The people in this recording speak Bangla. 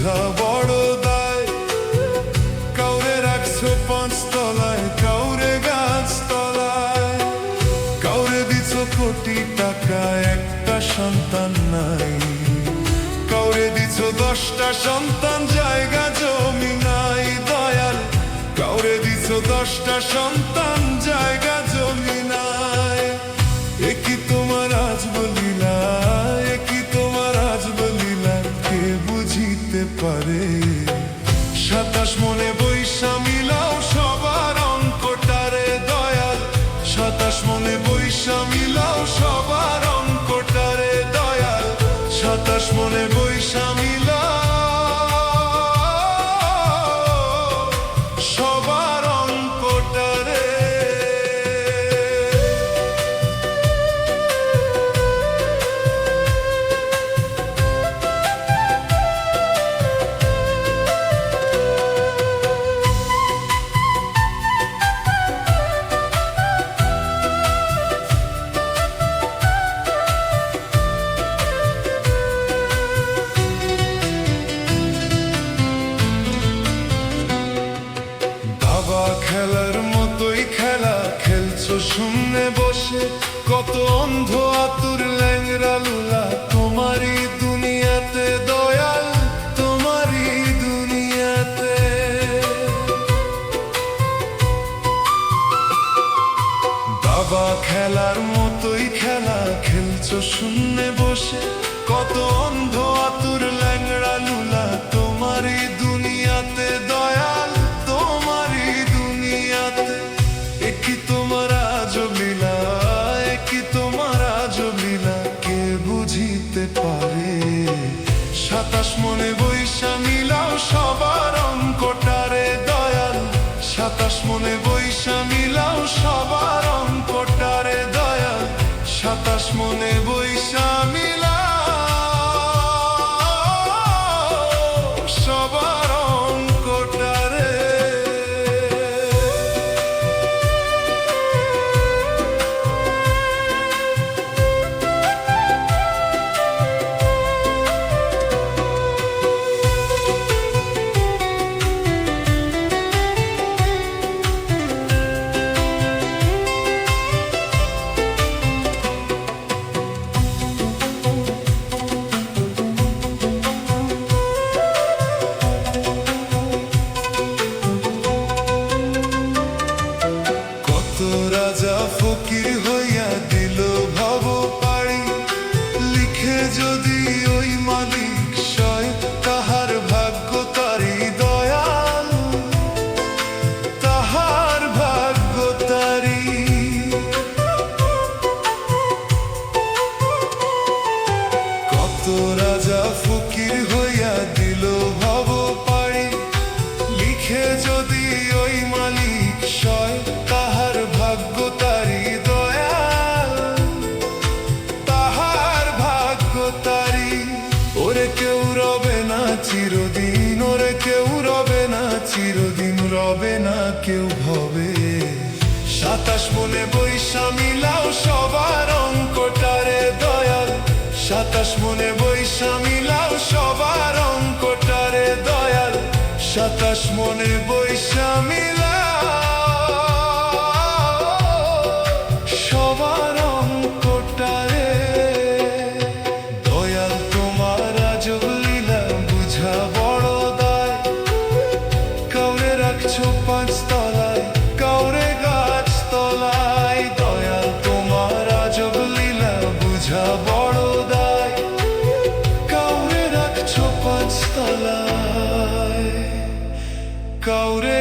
বুঝা বড় দায়। কাউরে রাখছো 5 তলায়, কাউরে গাছ তলায়, কাউরে দিছো কোটি টাকা, একটা সন্তান নাই। কাউরে দিছো 10টা সন্তান, জায়গা জমি নাই দয়াল। কাউরে দিছো 10টা সন্তান, জায়গা জমি নাই। একই তোমার আজ বলিলা, একই তোমার আজ বলিলা, কে বুঝিতে পারে? 27 মনে বৈশা মিলাও সবার অঙ্কটারে দয়াল। 27 মনে বৈশা মিলাও সবার অঙ্কটারে দয়াল। 27 মনে বৈশা মিলাও সবার অঙ্কটারে। খেলার মতোই খেলা খেলছো শূন্যে বসে, কত অন্ধ আতুর ল্যাংরা লুলা তোমারই দুনিয়াতে দয়াল, তোমারই দুনিয়াতে। বাবা খেলার মতোই খেলা খেলছো শূন্যে বসে, কত অন্ধ আতুর ল্যাংরা লুলা তোমারই দুনিয়াতে দয়াল, তোমারই দুনিয়াতে। একই তোমার আজব লীলা, একই তোমার আজব লীলা, কে বুঝিতে পারে? 27 মনে বৈশা মিলাও সবার অঙ্কটারে দয়াল। 27 মনে বৈশা মিলাও সবার অঙ্কটারে দয়াল। 27 মনে বৈশা মিলাও সবার অঙ্কটারে। রাজা ফকির হইয়া দিল ভব পাড়ি, লিখে যদি ওই মালিক সয়, তাহার ভাগ্য তারি দয়াল, তাহার ভাগ্য তারি। কত রাজা ফকির হইয়া দিল ভব পাড়ি, লিখে যদি ওই মালিক সয়, তাহার ভাগ্য তারি দয়াল, তাহার ভাগ্য তারি। ওরে কেউ রবে না চিরদিন, ওরে কেউ রবে না চিরদিন, রবে না কেউ ভবে। 27 মনে বৈশা মিলাও সবার অঙ্কটারে দয়াল। 27 মনে বৈশা মিলাও সবার অঙ্কটারে দয়াল। 27 মনে বৈশা মিলাও সবার অঙ্কটারে দয়াল। তোমার আজব লীলা বুঝা বড় দায়। কাউরে রাখছো 5 তলায়, কাউরে গাছ তলায় দয়াল। তোমার আজব লীলা বুঝা বড় দায়। কাউরে রাখছো 5 তলায়, কাউরে